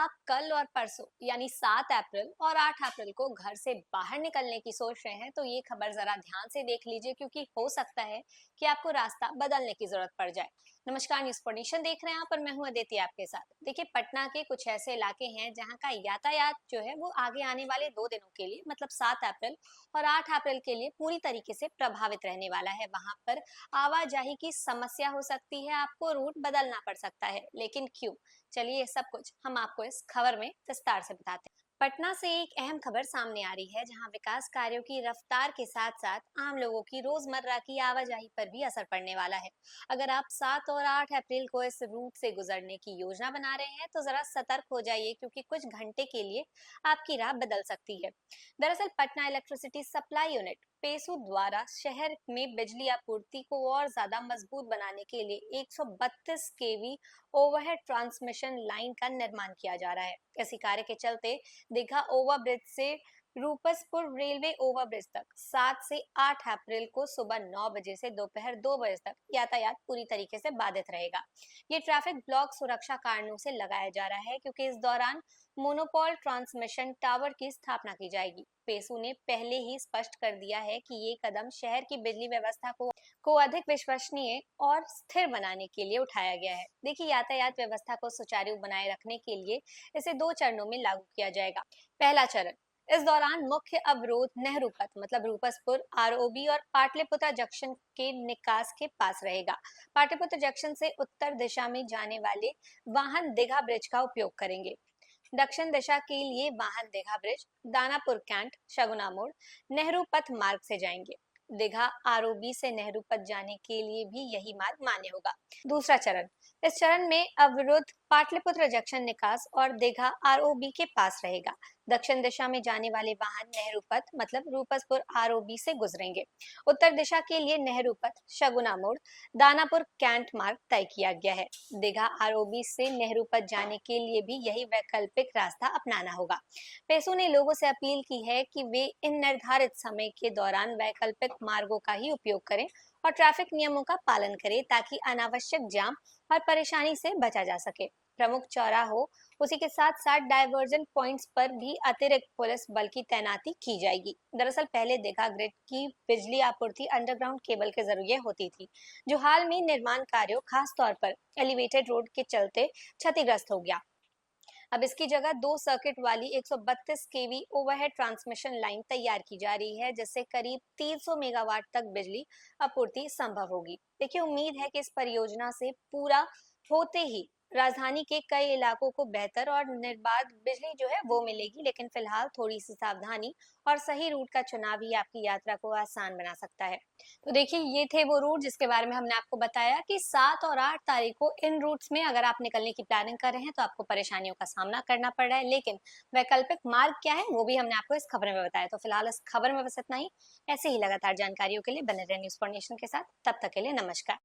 आप कल और परसों यानी 7 अप्रैल और 8 अप्रैल को घर से बाहर निकलने की सोच रहे हैं तो ये खबर जरा ध्यान से देख लीजिए क्योंकि हो सकता है कि आपको रास्ता बदलने की जरूरत पड़ जाए। नमस्कार, न्यूज पोडिशन देख रहे हैं आप और मैं हूं अदिति आपके साथ। देखिए, पटना के कुछ ऐसे इलाके हैं जहां का यातायात जो है वो आगे आने वाले 2 दिनों के लिए मतलब 7 अप्रैल और 8 अप्रैल के लिए पूरी तरीके से प्रभावित रहने वाला है। वहां पर आवाजाही की समस्या हो सकती है, आपको रूट बदलना पड़ सकता है। लेकिन क्यों? चलिए ये सब कुछ हम आपको इस खबर में विस्तार से बताते हैं। पटना से एक अहम खबर सामने आ रही है जहां विकास कार्यों की रफ्तार के साथ साथ आम लोगों की रोजमर्रा की आवाजाही पर भी असर पड़ने वाला है। अगर आप 7 और 8 अप्रैल को इस रूट से गुजरने की योजना बना रहे हैं तो जरा सतर्क हो जाइए क्योंकि कुछ घंटे के लिए आपकी राह बदल सकती है। दरअसल पटना इलेक्ट्रिसिटी सप्लाई यूनिट पेसू द्वारा शहर में बिजली आपूर्ति को और ज्यादा मजबूत बनाने के लिए 132 केवी ओवरहेड ट्रांसमिशन लाइन का निर्माण किया जा रहा है। इसी कार्य के चलते दीघा ओवरब्रिज से रूपसपुर रेलवे ओवरब्रिज तक 7 से 8 अप्रैल को सुबह 9 बजे से दोपहर 2 बजे तक यातायात पूरी तरीके से बाधित रहेगा। ये ट्रैफिक ब्लॉक सुरक्षा कारणों से लगाया जा रहा है क्योंकि इस दौरान मोनोपोल ट्रांसमिशन टावर की स्थापना की जाएगी। पेसू ने पहले ही स्पष्ट कर दिया है कि ये कदम शहर की बिजली व्यवस्था को अधिक विश्वसनीय और स्थिर बनाने के लिए उठाया गया है। देखिए, यातायात व्यवस्था को सुचारू बनाए रखने के लिए इसे 2 चरणों में लागू किया जाएगा। पहला चरण, इस दौरान मुख्य अवरोध नेहरू पथ मतलब रूपसपुर आरओबी और पाटलिपुत्र जंक्शन के निकास के पास रहेगा। पाटलिपुत्र जंक्शन से उत्तर दिशा में जाने वाले वाहन दीघा ब्रिज का उपयोग करेंगे। दक्षिण दिशा के लिए वाहन दीघा ब्रिज, दानापुर कैंट, शगुना मोड़, नेहरू पथ मार्ग से जाएंगे। दीघा आरओबी से नेहरू पथ जाने के लिए भी यही मार्ग मान्य होगा। दूसरा चरण, इस चरण में अवरुद्ध पाटलिपुत्र जंक्शन निकास और दीघा आरओबी के पास रहेगा। दक्षिण दिशा में जाने वाले वाहन नेहरू पथ मतलब रूपसपुर आरओबी से गुजरेंगे। उत्तर दिशा के लिए नेहरू पथ, शगुना मोड़, दानापुर कैंट मार्ग तय किया गया है। दीघा आरओबी से नेहरू पथ जाने के लिए भी यही वैकल्पिक रास्ता अपनाना होगा। पेसू ने लोगों से अपील की है कि वे इन निर्धारित समय के दौरान वैकल्पिक मार्गों का ही उपयोग करें और ट्रैफिक नियमों का पालन करें ताकि अनावश्यक जाम और परेशानी से बचा जा सके। प्रमुख चौराहों उसी के साथ साथ डायवर्जन पॉइंट्स पर भी अतिरिक्त पुलिस बल की तैनाती की जाएगी। दरअसल पहले दीघा ग्रिड की बिजली आपूर्ति अंडरग्राउंड केबल के जरिए होती थी, जो हाल में निर्माण कार्यों खास तौर पर एलिवेटेड रोड के चलते क्षतिग्रस्त हो गया। अब इसकी जगह 2 सर्किट वाली 132 केवी ओवरहेड ट्रांसमिशन लाइन तैयार की जा रही है जिससे करीब 300 मेगावाट तक बिजली आपूर्ति संभव होगी। देखिए, उम्मीद है कि इस परियोजना से पूरा होते ही राजधानी के कई इलाकों को बेहतर और निर्बाध बिजली जो है वो मिलेगी, लेकिन फिलहाल थोड़ी सी सावधानी और सही रूट का चुनाव ही आपकी यात्रा को आसान बना सकता है। तो देखिए, ये थे वो रूट जिसके बारे में हमने आपको बताया कि 7 और 8 तारीख को इन रूट्स में अगर आप निकलने की प्लानिंग कर रहे हैं तो आपको परेशानियों का सामना करना पड़ रहा है, लेकिन वैकल्पिक मार्ग क्या है वो भी हमने आपको इस खबर में बताया। तो फिलहाल इस खबर में बस इतना ही। ऐसे ही लगातार जानकारियों के लिए बने रहे न्यूज फॉर नेशन के साथ। तब तक के लिए नमस्कार।